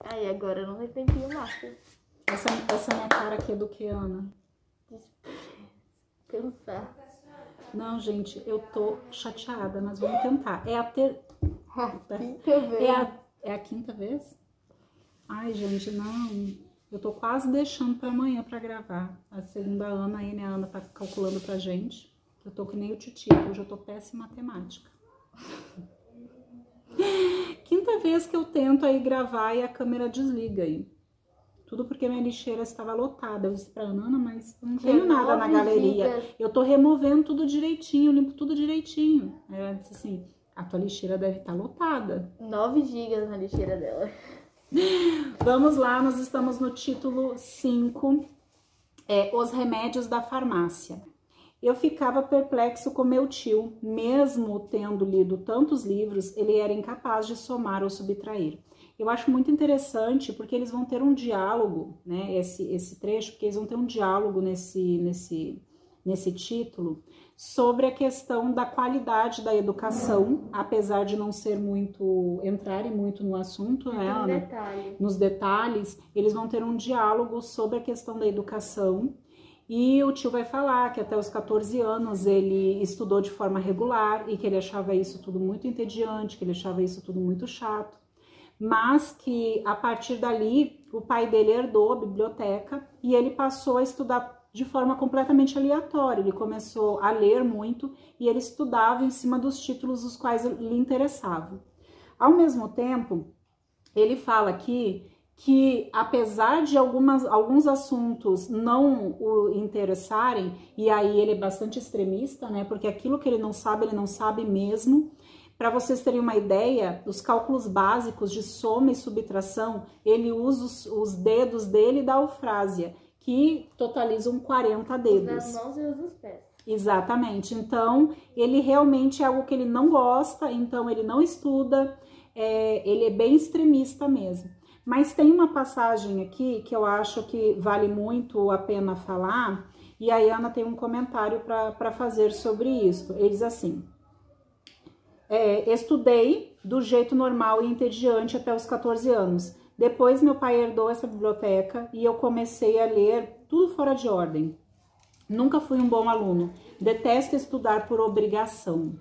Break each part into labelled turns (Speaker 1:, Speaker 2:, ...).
Speaker 1: Aí, agora não tem tempinho mais.
Speaker 2: Essa minha cara aqui é do que, Ana?
Speaker 1: Pensar.
Speaker 2: Não, gente, eu tô chateada, mas vamos tentar. É a ter...
Speaker 1: Quinta vez.
Speaker 2: É a quinta vez? Ai, gente, não. Eu tô quase deixando pra amanhã pra gravar. A segunda Ana aí, né? A Ana tá calculando pra gente. Eu tô que nem o Titi, hoje eu tô péssima em matemática. Quinta vez que eu tento aí gravar e a câmera desliga aí. Tudo porque minha lixeira estava lotada. Eu disse pra Ana, mas eu não tenho nada na galeria. Eu tô removendo tudo direitinho, limpo tudo direitinho. Aí ela disse assim, a tua lixeira deve estar lotada.
Speaker 1: 9 gigas na lixeira dela.
Speaker 2: Vamos lá, nós estamos no título 5, Os Remédios da Farmácia. Eu ficava perplexo com meu tio, mesmo tendo lido tantos livros, ele era incapaz de somar ou subtrair. Eu acho muito interessante porque eles vão ter um diálogo, né, esse trecho, porque eles vão ter um diálogo nesse título sobre a questão da qualidade da educação, apesar de não ser muito, entrarem muito no assunto, né, Ana? Nos detalhes, eles vão ter um diálogo sobre a questão da educação. E o tio vai falar que até os 14 anos ele estudou de forma regular e que ele achava isso tudo muito entediante, que ele achava isso tudo muito chato, mas que a partir dali o pai dele herdou a biblioteca e ele passou a estudar de forma completamente aleatória. Ele começou a ler muito e ele estudava em cima dos títulos os quais lhe interessavam. Ao mesmo tempo, ele fala aqui que apesar de alguns assuntos não o interessarem, e aí ele é bastante extremista, né? Porque aquilo que ele não sabe mesmo. Para vocês terem uma ideia, os cálculos básicos de soma e subtração, ele usa os dedos dele da eufrásia, que totalizam 40 dedos.
Speaker 1: Usa as mãos e usa os pés.
Speaker 2: Exatamente. Então, ele realmente é algo que ele não gosta, então ele não estuda, ele é bem extremista mesmo. Mas tem uma passagem aqui que eu acho que vale muito a pena falar, e a Ana tem um comentário para fazer sobre isso. Ele diz assim: estudei do jeito normal e entediante até os 14 anos. Depois meu pai herdou essa biblioteca e eu comecei a ler tudo fora de ordem. Nunca fui um bom aluno. Detesto estudar por obrigação.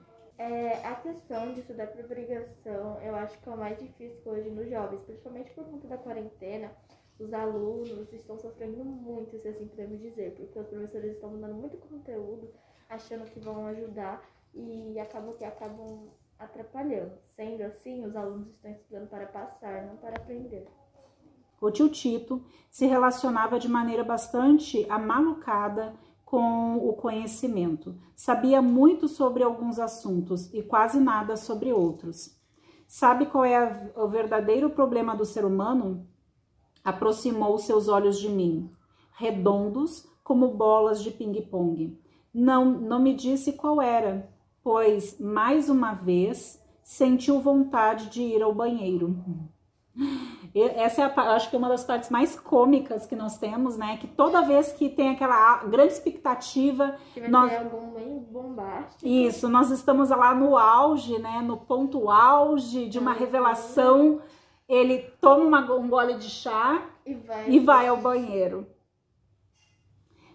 Speaker 1: A questão de estudar por obrigação, eu acho que é o mais difícil hoje nos jovens, principalmente por conta da quarentena. Os alunos estão sofrendo muito, se assim podemos dizer, porque os professores estão dando muito conteúdo, achando que vão ajudar e acabam atrapalhando. Sendo assim, os alunos estão estudando para passar, não para aprender.
Speaker 2: O tio Tito se relacionava de maneira bastante amalucada com o conhecimento. Sabia muito sobre alguns assuntos e quase nada sobre outros. Sabe qual é o verdadeiro problema do ser humano? Aproximou seus olhos de mim, redondos como bolas de ping-pong. Não me disse qual era, pois, mais uma vez, sentiu vontade de ir ao banheiro. Essa é acho que é uma das partes mais cômicas que nós temos, né? Que toda vez que tem aquela grande expectativa...
Speaker 1: Que vai ter algum bem bombástico.
Speaker 2: Isso, nós estamos lá no auge, né? No ponto auge de uma revelação. Ele toma um gole de chá e vai ao banheiro.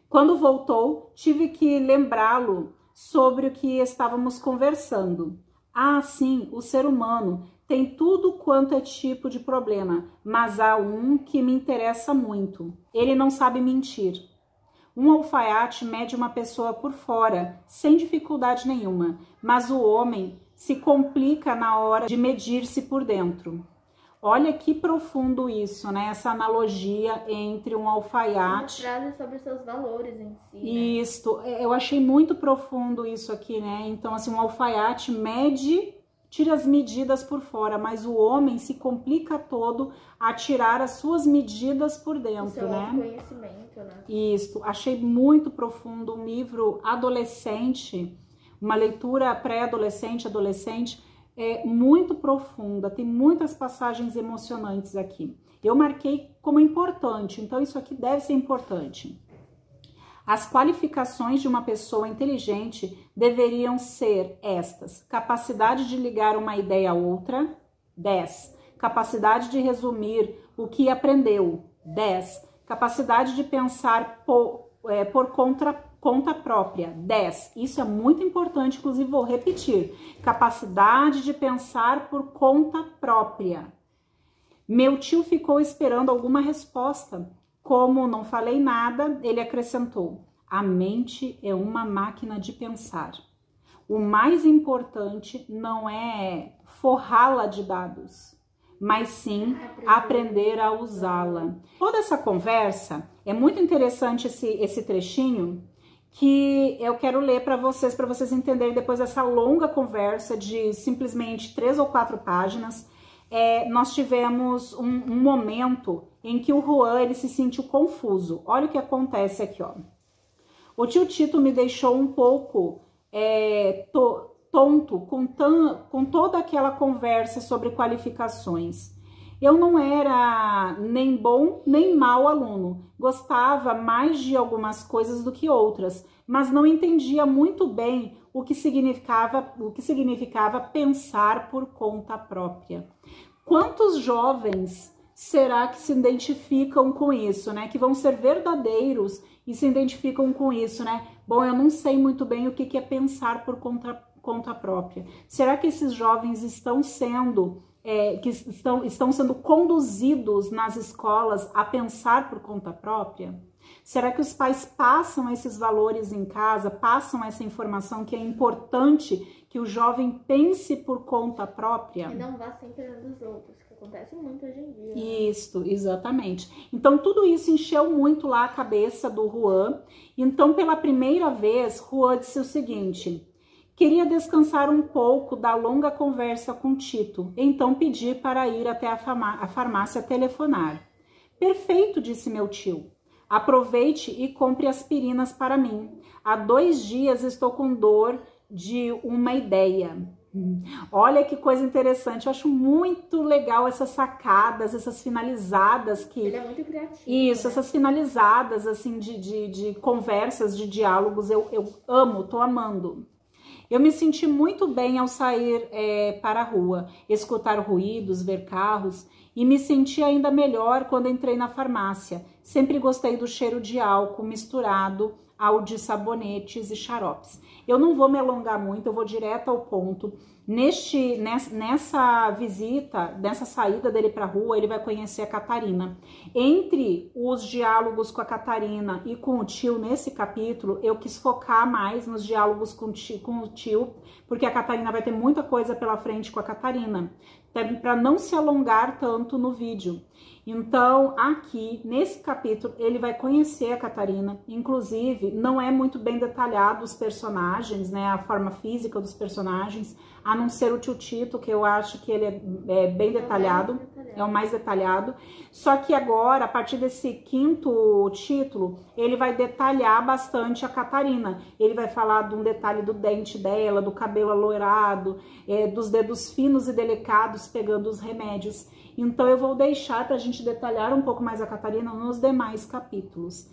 Speaker 2: Quando voltou, tive que lembrá-lo sobre o que estávamos conversando. Ah, sim, o ser humano tem tudo quanto é tipo de problema, mas há um que me interessa muito. Ele não sabe mentir. Um alfaiate mede uma pessoa por fora, sem dificuldade nenhuma, mas o homem se complica na hora de medir-se por dentro. Olha que profundo isso, né? Essa analogia entre um alfaiate...
Speaker 1: Uma frase sobre seus valores em si, né?
Speaker 2: Isto, eu achei muito profundo isso aqui, né? Então, assim, um alfaiate tira as medidas por fora, mas o homem se complica todo a tirar as suas medidas por dentro,
Speaker 1: o seu
Speaker 2: né?
Speaker 1: Conhecimento, né?
Speaker 2: Isso, achei muito profundo, um livro adolescente, uma leitura pré-adolescente, adolescente, muito profunda, tem muitas passagens emocionantes aqui. Eu marquei como importante, então isso aqui deve ser importante. As qualificações de uma pessoa inteligente deveriam ser estas: capacidade de ligar uma ideia a outra. 10. capacidade de resumir o que aprendeu. 10. Capacidade de pensar por conta própria. 10. Isso é muito importante, inclusive vou repetir. Capacidade de pensar por conta própria. Meu tio ficou esperando alguma resposta. Como não falei nada, ele acrescentou: a mente é uma máquina de pensar. O mais importante não é forrá-la de dados, mas sim aprender a usá-la. Toda essa conversa, é muito interessante esse trechinho que eu quero ler para vocês entenderem depois dessa longa conversa de simplesmente 3 ou 4 páginas. Nós tivemos um momento em que o Juan ele se sentiu confuso. Olha o que acontece aqui, ó. O tio Tito me deixou um pouco tonto com toda aquela conversa sobre qualificações. Eu não era nem bom nem mau aluno, gostava mais de algumas coisas do que outras, mas não entendia muito bem o que significava pensar por conta própria. Quantos jovens será que se identificam com isso, né? Que vão ser verdadeiros e se identificam com isso, né? Bom, eu não sei muito bem o que é pensar por conta própria. Será que esses jovens estão sendo conduzidos nas escolas a pensar por conta própria? Será que os pais passam esses valores em casa, passam essa informação que é importante que o jovem pense por conta própria?
Speaker 1: E não vá sempre dos outros, que acontece muito hoje em dia. Né?
Speaker 2: Isso, exatamente. Então, tudo isso encheu muito lá a cabeça do Juan. Então, pela primeira vez, Juan disse o seguinte: queria descansar um pouco da longa conversa com Tito, então pedi para ir até a farmácia telefonar. Perfeito, disse meu tio. Aproveite e compre aspirinas para mim. Há 2 dias estou com dor de uma ideia. Olha que coisa interessante. Eu acho muito legal essas sacadas, essas finalizadas que...
Speaker 1: Ele é muito criativo.
Speaker 2: Isso, né? Essas finalizadas assim de conversas, de diálogos, eu amo, tô amando. Eu me senti muito bem ao sair para a rua, escutar ruídos, ver carros, e me senti ainda melhor quando entrei na farmácia. Sempre gostei do cheiro de álcool misturado ao de sabonetes e xaropes. Eu não vou me alongar muito, eu vou direto ao ponto. Nessa visita, nessa saída dele para a rua, ele vai conhecer a Catarina. Entre os diálogos com a Catarina e com o tio nesse capítulo, eu quis focar mais nos diálogos com o tio, porque a Catarina vai ter muita coisa pela frente com a Catarina, para não se alongar tanto no vídeo. Então, aqui, nesse capítulo, ele vai conhecer a Catarina. Inclusive, não é muito bem detalhado os personagens, né? A forma física dos personagens, a não ser o tio Tito, que eu acho que ele é bem detalhado, é o mais detalhado. Só que agora, a partir desse 5º título, ele vai detalhar bastante a Catarina. Ele vai falar de um detalhe do dente dela, do cabelo alourado, dos dedos finos e delicados pegando os remédios. Então eu vou deixar para a gente detalhar um pouco mais a Catarina nos demais capítulos.